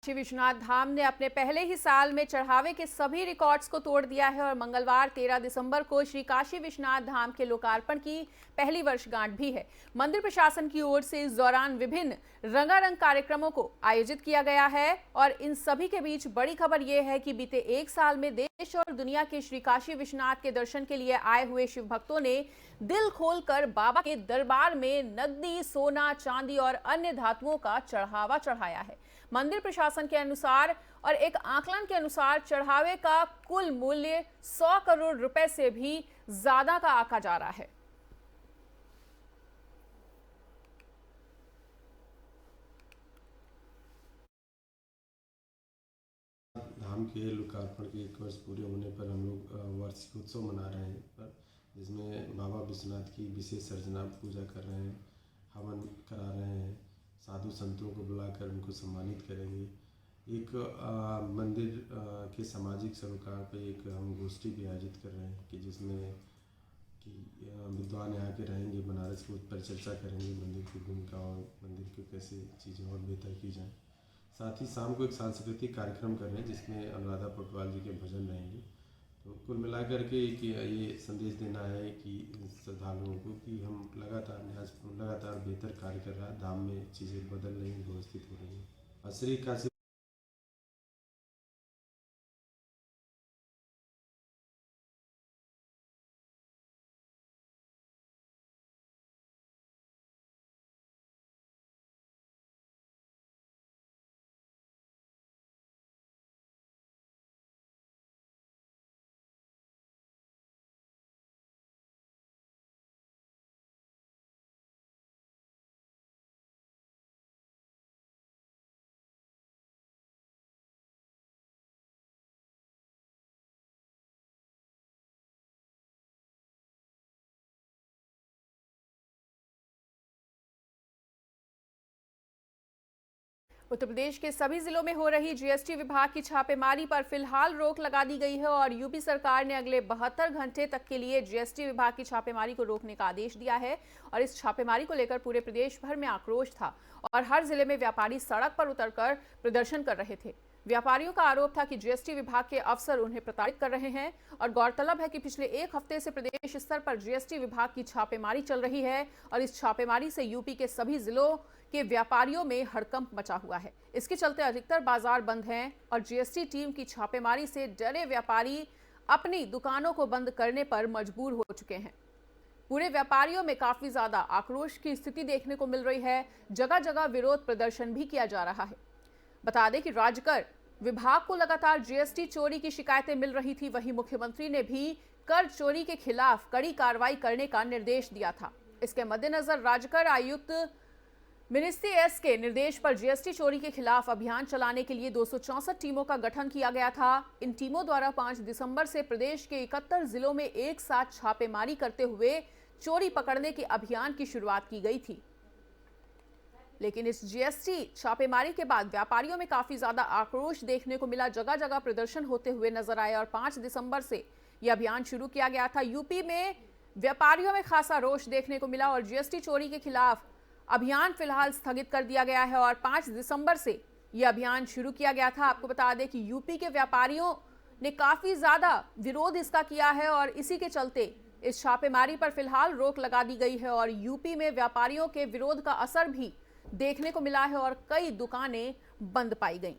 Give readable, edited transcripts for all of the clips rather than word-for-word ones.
काशी विश्वनाथ धाम ने अपने पहले ही साल में चढ़ावे के सभी रिकॉर्ड्स को तोड़ दिया है और मंगलवार 13 दिसंबर को श्री काशी विश्वनाथ धाम के लोकार्पण की पहली वर्षगांठ भी है। मंदिर प्रशासन की ओर से इस दौरान विभिन्न रंगारंग कार्यक्रमों को आयोजित किया गया है और इन सभी के बीच बड़ी खबर यह है कि बीते एक साल में देश और दुनिया के श्री काशी विश्वनाथ के दर्शन के लिए आए हुए शिव भक्तों ने दिल खोलकर बाबा के दरबार में नकदी, सोना, चांदी और अन्य धातुओं का चढ़ावा चढ़ाया है। मंदिर प्रशासन के अनुसार और एक आकलन के अनुसार चढ़ावे का कुल मूल्य 100 करोड़ रुपए से भी ज्यादा का आंका जा रहा है। धाम के लोकार्पण के 1 वर्ष पूरे होने पर हम लोग वार्षिक उत्सव मना रहे हैं, जिसमें बाबा विश्वनाथ की विशेष अर्चना पूजा कर रहे हैं, हवन करा रहे हैं, साधु संतों को बुलाकर उनको सम्मानित करेंगे। एक मंदिर के सामाजिक सरोकार पे एक हम गोष्ठी भी आयोजित कर रहे हैं कि जिसमें कि विद्वान यहाँ के रहेंगे, बनारस की परिचर्चा करेंगे, मंदिर की भूमिका और मंदिर की कैसे चीज़ें और बेहतर की जाएँ। साथ ही शाम को एक सांस्कृतिक कार्यक्रम कर रहे हैं जिसमें अनुराधा पटवाल जी के भजन रहेंगे। तो कुल मिलाकर के ये संदेश देना है कि श्रद्धालुओं को कि हम लगातार बेहतर कार्य कर रहा है, धाम में चीज़ें बदल रही हैं, व्यवस्थित हो रही हैं। श्री काशी उत्तर प्रदेश के सभी जिलों में हो रही जीएसटी विभाग की छापेमारी पर फिलहाल रोक लगा दी गई है और यूपी सरकार ने अगले 72 घंटे तक के लिए जीएसटी विभाग की छापेमारी को रोकने का आदेश दिया है। और इस छापेमारी को लेकर पूरे प्रदेश भर में आक्रोश था और हर जिले में व्यापारी सड़क पर उतरकर प्रदर्शन कर रहे थे। व्यापारियों का आरोप था कि जीएसटी विभाग के अफसर उन्हें प्रताड़ित कर रहे हैं और गौरतलब है कि पिछले एक हफ्ते से प्रदेश स्तर पर जीएसटी विभाग की छापेमारी चल रही है और इस छापेमारी से यूपी के सभी जिलों के व्यापारियों में हड़कंप मचा हुआ है। इसके चलते अधिकतर बाजार बंद हैं और जीएसटी टीम की छापेमारी से डरे व्यापारी अपनी दुकानों को बंद करने पर मजबूर हो चुके हैं। पूरे व्यापारियों में काफी ज्यादा आक्रोश की स्थिति देखने को मिल रही है। जगह जगह विरोध प्रदर्शन भी किया जा रहा है। बता दें कि राज्यकर विभाग को लगातार जीएसटी चोरी की शिकायतें मिल रही थी। वहीं मुख्यमंत्री ने भी कर चोरी के खिलाफ कड़ी कार्रवाई करने का निर्देश दिया था। इसके मद्देनजर राज्यकर आयुक्त मिनिस्ट्री एस के निर्देश पर जीएसटी चोरी के खिलाफ अभियान चलाने के लिए 264 टीमों का गठन किया गया था। इन टीमों द्वारा 5 दिसंबर से प्रदेश के 71 जिलों में एक साथ छापेमारी करते हुए चोरी पकड़ने के अभियान की शुरुआत की गई थी। लेकिन इस जीएसटी छापेमारी के बाद व्यापारियों में काफी ज्यादा आक्रोश देखने को मिला। जगह जगह प्रदर्शन होते हुए नजर आए और 5 दिसंबर से यह अभियान शुरू किया गया था। यूपी में व्यापारियों में खासा रोष देखने को मिला और जीएसटी चोरी के खिलाफ अभियान फिलहाल स्थगित कर दिया गया है और 5 दिसंबर से यह अभियान शुरू किया गया था। आपको बता दें कि यूपी के व्यापारियों ने काफी ज्यादा विरोध इसका किया है और इसी के चलते इस छापेमारी पर फिलहाल रोक लगा दी गई है और यूपी में व्यापारियों के विरोध का असर भी देखने को मिला है और कई दुकानें बंद पाई गईं।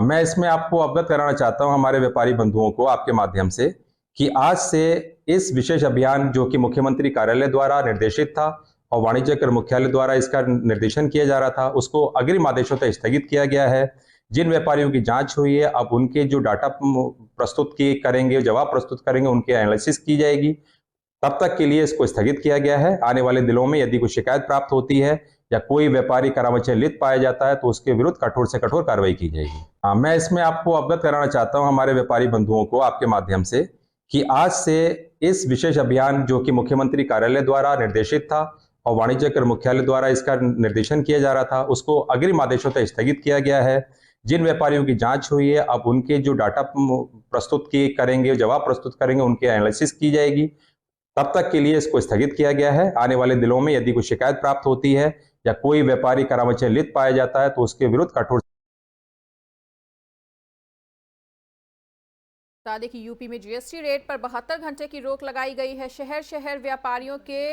मैं इसमें आपको अवगत कराना चाहता हूं हमारे व्यापारी बंधुओं को आपके माध्यम से कि आज से इस विशेष अभियान जो कि मुख्यमंत्री कार्यालय द्वारा निर्देशित था और वाणिज्य कर मुख्यालय द्वारा इसका निर्देशन किया जा रहा था, उसको अग्रिम आदेशों तक स्थगित किया गया है। जिन व्यापारियों की जांच हुई है, अब उनके जो डाटा प्रस्तुत करेंगे, जवाब प्रस्तुत करेंगे, उनकी एनालिसिस की जाएगी। तब तक के लिए इसको स्थगित किया गया है। आने वाले दिनों में यदि कोई शिकायत प्राप्त होती है या कोई व्यापारी करामाचय लिप्त पाया जाता है तो उसके विरुद्ध कठोर से कठोर कार्रवाई की जाएगी। मैं इसमें आपको अवगत कराना चाहता हूं हमारे व्यापारी बंधुओं को आपके माध्यम से कि आज से इस विशेष अभियान जो कि मुख्यमंत्री कार्यालय द्वारा निर्देशित था और वाणिज्य कर मुख्यालय द्वारा इसका निर्देशन किया जा रहा था, उसको अग्रिम आदेशों तक स्थगित किया गया है। जिन व्यापारियों की जांच हुई है, अब उनके जो डाटा प्रस्तुत करेंगे, जवाब प्रस्तुत करेंगे, उनकी एनालिसिस की जाएगी। तब तक के लिए इसको स्थगित किया गया है। आने वाले दिनों में यदि कोई शिकायत प्राप्त होती है या कोई व्यापारी करामाई से लिप्त पाया जाता है तो उसके विरुद्ध कठोर। बता दें कि यूपी में जीएसटी रेट पर 72 घंटे की रोक लगाई गई है। शहर शहर व्यापारियों के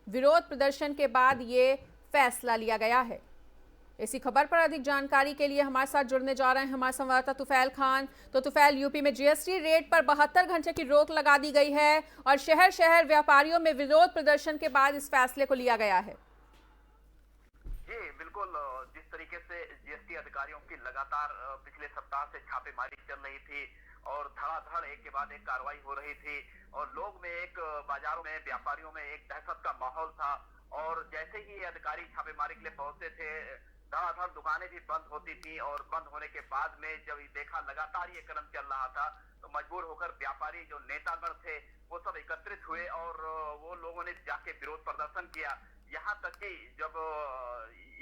विरोध प्रदर्शन के बाद ये फैसला लिया गया है। इसी खबर पर अधिक जानकारी के लिए हमारे साथ जुड़ने जा रहे हैं हमारे संवाददाता तुफैल खान। तो तुफैल, यूपी में जीएसटी रेट पर 72 घंटे की रोक लगा दी गई है और शहर शहर व्यापारियों में विरोध प्रदर्शन के बाद इस फैसले को लिया गया है। जी बिल्कुल, जिस तरीके से जीएसटी अधिकारियों की लगातार पिछले सप्ताह से छापेमारी चल रही थी और धड़ाधड़ एक के बाद एक कार्रवाई हो रही थी और लोग में एक बाजारों में व्यापारियों में एक दहशत का माहौल था और जैसे ही ये अधिकारी छापेमारी के लिए पहुंचते थे धड़ाधड़ दुकानें भी बंद होती थी और बंद होने के बाद में जब देखा लगातार ये क्रम चल रहा था तो मजबूर होकर व्यापारी जो नेतागण थे वो सब एकत्रित हुए और वो लोगों ने जाके विरोध प्रदर्शन किया। यहाँ तक कि जब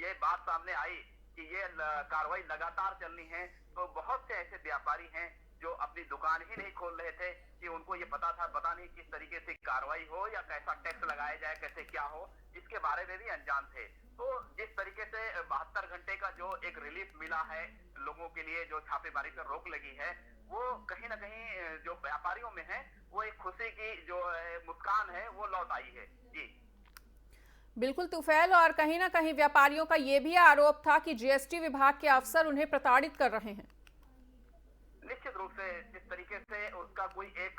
ये बात सामने आई कि ये कार्रवाई लगातार चलनी है तो बहुत से ऐसे व्यापारी हैं जो अपनी दुकान ही नहीं खोल रहे थे कि उनको ये पता नहीं किस तरीके से कार्रवाई हो या कैसा टैक्स लगाया जाए, कैसे क्या हो, इसके बारे में भी अनजान थे। तो जिस तरीके से 72 घंटे का जो एक रिलीफ मिला है लोगों के लिए, जो छापेमारी पर रोक लगी है, वो कहीं ना कहीं जो व्यापारियों में है वो एक खुशी की जो मुस्कान है वो लौट आई है। जी बिल्कुल तुफैल, और कहीं ना कहीं व्यापारियों का ये भी आरोप था कि जीएसटी विभाग के अफसर उन्हें प्रताड़ित कर रहे हैं। निश्चित रूप से जिस तरीके से उसका कोई एक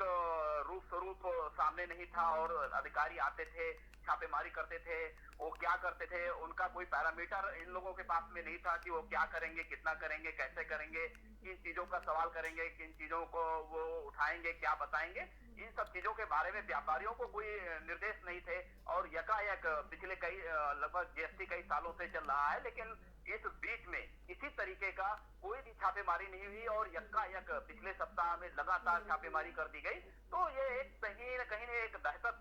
रूप स्वरूप सामने नहीं था और अधिकारी आते थे, छापेमारी करते थे, वो क्या करते थे, उनका कोई पैरामीटर इन लोगों के पास में नहीं था कि वो क्या करेंगे, कितना करेंगे, कैसे करेंगे, किन चीजों का सवाल करेंगे, किन चीजों को वो उठाएंगे, क्या बताएंगे, इन सब चीजों के बारे में व्यापारियों को कोई निर्देश नहीं थे। और यकायक पिछले कई लगभग जीएसटी कई सालों से चल रहा है, लेकिन इस बीच में इसी तरीके का कोई भी छापेमारी नहीं हुई और यकायक पिछले सप्ताह में लगातार छापेमारी कर दी गई। तो ये एक कहीं न कहीं एक दहशत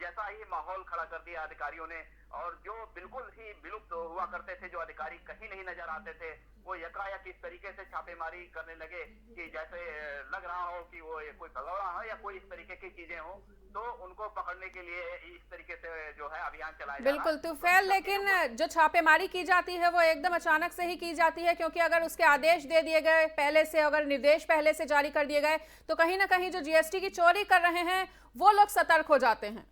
जैसा ही माहौल खड़ा कर दिया अधिकारियों ने और जो बिल्कुल ही विलुप्त हुआ करते थे, जो अधिकारी कहीं नहीं नजर आते थे, वो यकायक इस तरीके से छापेमारी करने लगे कि जैसे लग रहा हो कि वो कोई भगौड़ा है या कोई इस तरीके की चीजें हो, तो उनको पकड़ने के लिए इस तरीके से जो है अभियान चलाया जा रहा है। बिल्कुल तुफैल, लेकिन जो छापेमारी की जाती है वो एकदम अचानक से ही की जाती है, क्योंकि अगर उसके आदेश दे दिए गए पहले से, अगर निर्देश पहले से जारी कर दिए गए तो कहीं ना कहीं जो जीएसटी की चोरी कर रहे हैं वो लोग सतर्क हो जाते हैं।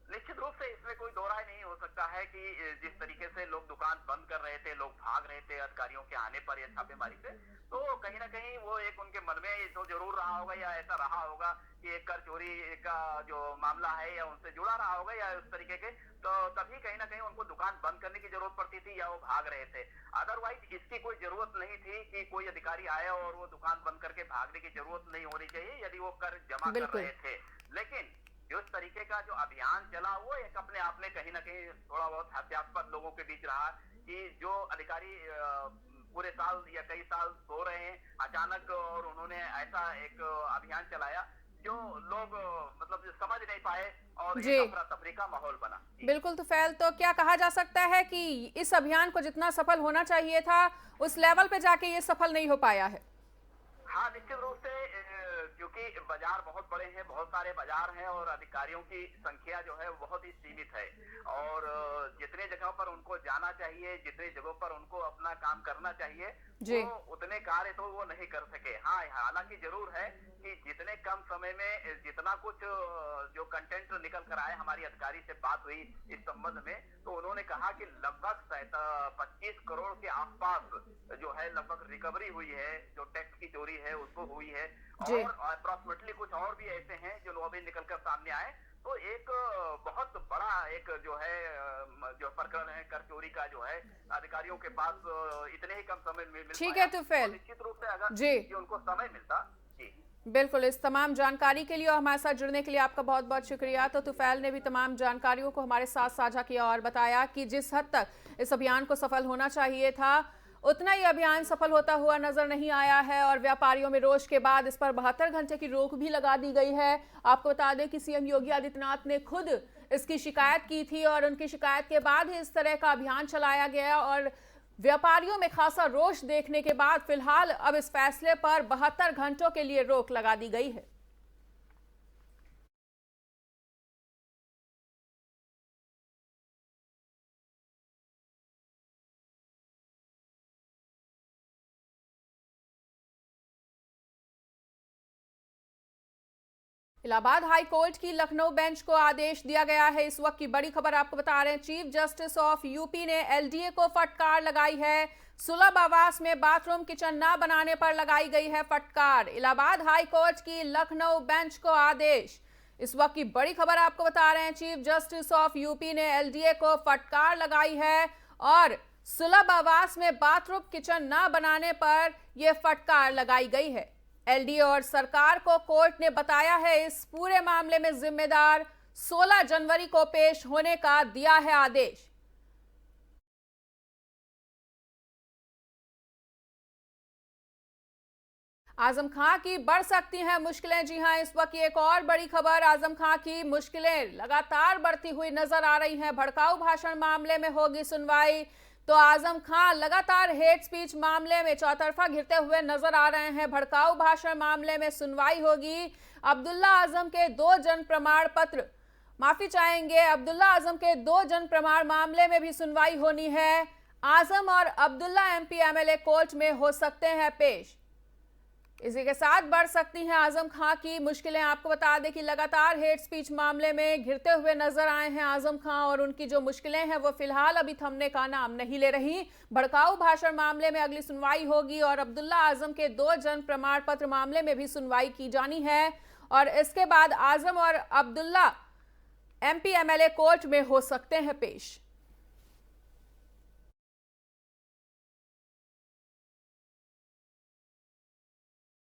निश्चित रूप से इसमें कोई दो राय नहीं हो सकता है कि जिस तरीके से लोग दुकान बंद कर रहे थे, लोग भाग रहे थे अधिकारियों के आने पर या छापेमारी से, तो कहीं ना कहीं वो एक उनके मन में तो जरूर रहा होगा या ऐसा रहा होगा कि एक कर चोरी का जो मामला है या उनसे जुड़ा रहा होगा या उस तरीके के, तो तभी कहीं ना कहीं उनको दुकान बंद करने की जरूरत पड़ती थी या वो भाग रहे थे। अदरवाइज इसकी कोई जरूरत नहीं थी कि कोई अधिकारी आए और वो दुकान बंद करके भागने की जरूरत नहीं होनी चाहिए यदि वो कर जमा कर रहे थे। लेकिन जो इस तरीके का जो अभियान चला वो एक अपने आप में कहीं ना कहीं थोड़ा बहुत हास्यास्पद लोगों के बीच रहा कि जो अधिकारी पूरे साल या कई साल सो रहे हैं अचानक और उन्होंने ऐसा एक अभियान चलाया जो लोग मतलब समझ नहीं पाए और एक अफरा तफरी का माहौल बना। बिल्कुल तुफैल, तो क्या कहा जा सकता है कि इस अभियान को जितना सफल होना चाहिए था उस लेवल पे जाके ये सफल नहीं हो पाया है? हाँ, निश्चित रूप से क्योंकि बाजार बहुत बड़े हैं, बहुत सारे बाजार हैं और अधिकारियों की संख्या जो है वो बहुत ही सीमित है और जितने जगहों पर उनको जाना चाहिए, जितने जगहों पर उनको अपना काम करना चाहिए वो उतने कार्य तो वो नहीं कर सके। हाँ, हालांकि जरूर है कि जितने कम समय में जितना कुछ जो कंटेंट निकल कर आए, हमारी अधिकारी से बात हुई इस संबंध में तो उन्होंने कहा कि लगभग 25 करोड़ के आसपास जो है लगभग रिकवरी हुई है, जो टैक्स की चोरी है उसको हुई है और अप्रोक्सीमेटली कुछ और भी ऐसे हैं जो अभी निकलकर सामने आए। तो एक बहुत बड़ा एक जो है जो प्रकरण है कर चोरी का जो है अधिकारियों के पास इतने ही कम समय में मिल ठीक है तुफैल, निश्चित रूप से अगर उनको समय मिलता। जी बिल्कुल, इस तमाम जानकारी के लिए और हमारे साथ जुड़ने के लिए आपका बहुत बहुत शुक्रिया। तो तुफैल ने भी तमाम जानकारियों को हमारे साथ साझा किया और बताया कि जिस हद तक इस अभियान को सफल होना चाहिए था उतना ही अभियान सफल होता हुआ नजर नहीं आया है और व्यापारियों में रोष के बाद इस पर 72 घंटे की रोक भी लगा दी गई है। आपको बता दें कि सीएम योगी आदित्यनाथ ने खुद इसकी शिकायत की थी और उनकी शिकायत के बाद ही इस तरह का अभियान चलाया गया और व्यापारियों में खासा रोष देखने के बाद फिलहाल अब इस फैसले पर 72 घंटों के लिए रोक लगा दी गई है। इलाहाबाद हाई कोर्ट की लखनऊ बेंच को आदेश दिया गया है। इस वक्त की बड़ी खबर आपको बता रहे हैं। चीफ जस्टिस ऑफ यूपी ने एलडीए को फटकार लगाई है। सुलभ आवास में बाथरूम किचन न बनाने पर लगाई गई है फटकार। इलाहाबाद हाई कोर्ट की लखनऊ बेंच को आदेश। इस वक्त की बड़ी खबर आपको बता रहे हैं। चीफ जस्टिस ऑफ यूपी ने एलडीए को फटकार लगाई है और सुलभ आवास में बाथरूम किचन न बनाने पर यह फटकार लगाई गई है। एलडीए और सरकार को कोर्ट ने बताया है इस पूरे मामले में जिम्मेदार 16 जनवरी को पेश होने का दिया है आदेश। आजम खां की बढ़ सकती हैं मुश्किलें। जी हां, इस वक्त एक और बड़ी खबर। आजम खां की मुश्किलें लगातार बढ़ती हुई नजर आ रही हैं। भड़काऊ भाषण मामले में होगी सुनवाई तो आजम खां लगातार हेट स्पीच मामले में चौतरफा घिरते हुए नजर आ रहे हैं। भड़काऊ भाषण मामले में सुनवाई होगी। अब्दुल्ला आजम के 2 जन प्रमाण पत्र माफी चाहेंगे। अब्दुल्ला आजम के 2 जन प्रमाण मामले में भी सुनवाई होनी है। आजम और अब्दुल्ला एमपी एमएलए कोर्ट में हो सकते हैं पेश। इसी के साथ बढ़ सकती हैं आजम खां की मुश्किलें। आपको बता दें कि लगातार हेट स्पीच मामले में घिरते हुए नजर आए हैं आजम खां और उनकी जो मुश्किलें हैं वो फिलहाल अभी थमने का नाम नहीं ले रही। भड़काऊ भाषण मामले में अगली सुनवाई होगी और अब्दुल्ला आजम के 2 जन प्रमाण पत्र मामले में भी सुनवाई की जानी है और इसके बाद आजम और अब्दुल्ला एमपी एमएलए कोर्ट में हो सकते हैं पेश।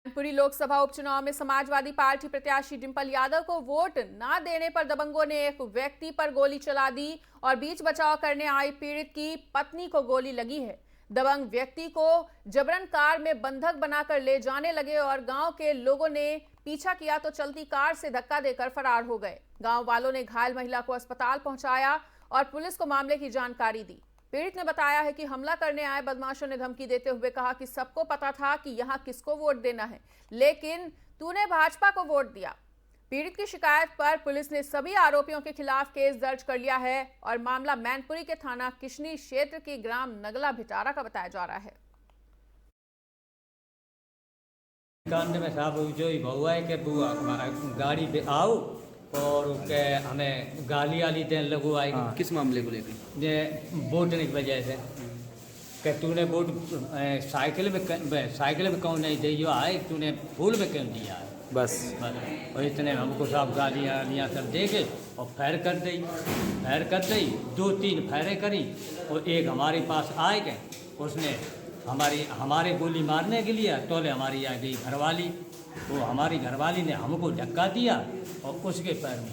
मैनपुरी लोकसभा उपचुनाव में समाजवादी पार्टी प्रत्याशी डिंपल यादव को वोट न देने पर दबंगों ने एक व्यक्ति पर गोली चला दी और बीच बचाव करने आई पीड़ित की पत्नी को गोली लगी है। दबंग व्यक्ति को जबरन कार में बंधक बनाकर ले जाने लगे और गांव के लोगों ने पीछा किया तो चलती कार से धक्का देकर फरार हो गए। गांव वालों ने घायल महिला को अस्पताल पहुंचाया और पुलिस को मामले की जानकारी दी। पीड़ित ने बताया है कि हमला करने आए बदमाशों ने धमकी देते हुए कहा कि सबको पता था कि यहां किसको वोट देना है, लेकिन तूने भाजपा को वोट दिया। पीड़ित की शिकायत पर पुलिस ने सभी आरोपियों के खिलाफ केस दर्ज कर लिया है और मामला मैनपुरी के थाना किशनी क्षेत्र के ग्राम नगला भिटारा का बताया जा रहा है। कांड में साहब जो ही बहुआ है कि बुआ गाड़ी पे आओ और के हमें गाली आली देने लगू आई। किस मामले को लेकर? ये वोटने की वजह से कि तूने वोट साइकिल में कौन नहीं दी जो आए, तूने फूल में क्यों दिया है बस। और इतने हमको साहब गालियाँ सब दे के और फैर कर दी 2-3 फैरें करी और एक हमारे पास आए गए। उसने हमारे गोली मारने के लिए तोले हमारी आ गई घरवाली। वो हमारी घरवाली ने हमको धक्का दिया और उसके पैर में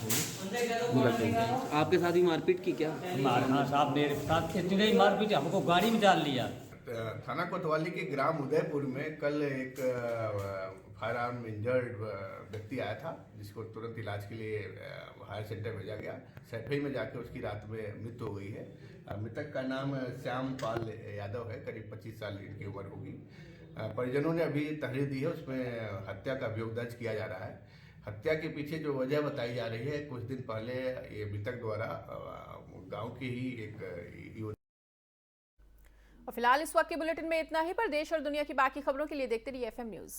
आपके साथ ही मारपीट की क्या? मारना साहब मेरे साथ इतने ही मारपीट, हमको गाड़ी में डाल लिया। थाना कोतवाली के ग्राम उदयपुर में कल एक फायर आर्म इंजर्ड व्यक्ति आया था जिसको तुरंत इलाज के लिए हायर सेंटर भेजा गया। सैफई में जाके उसकी रात में मृत्यु हो गई है। मृतक का नाम श्याम पाल यादव है, करीब 25 साल इनकी उम्र होगी। परिजनों ने अभी तहरीर दी है, उसमें हत्या का अभियोग दर्ज किया जा रहा है। हत्या के पीछे जो वजह बताई जा रही है, कुछ दिन पहले ये मृतक द्वारा गांव की ही एक और फिलहाल इस वक्त के बुलेटिन में इतना ही। पर देश और दुनिया की बाकी खबरों के लिए देखते रहिए FM न्यूज़।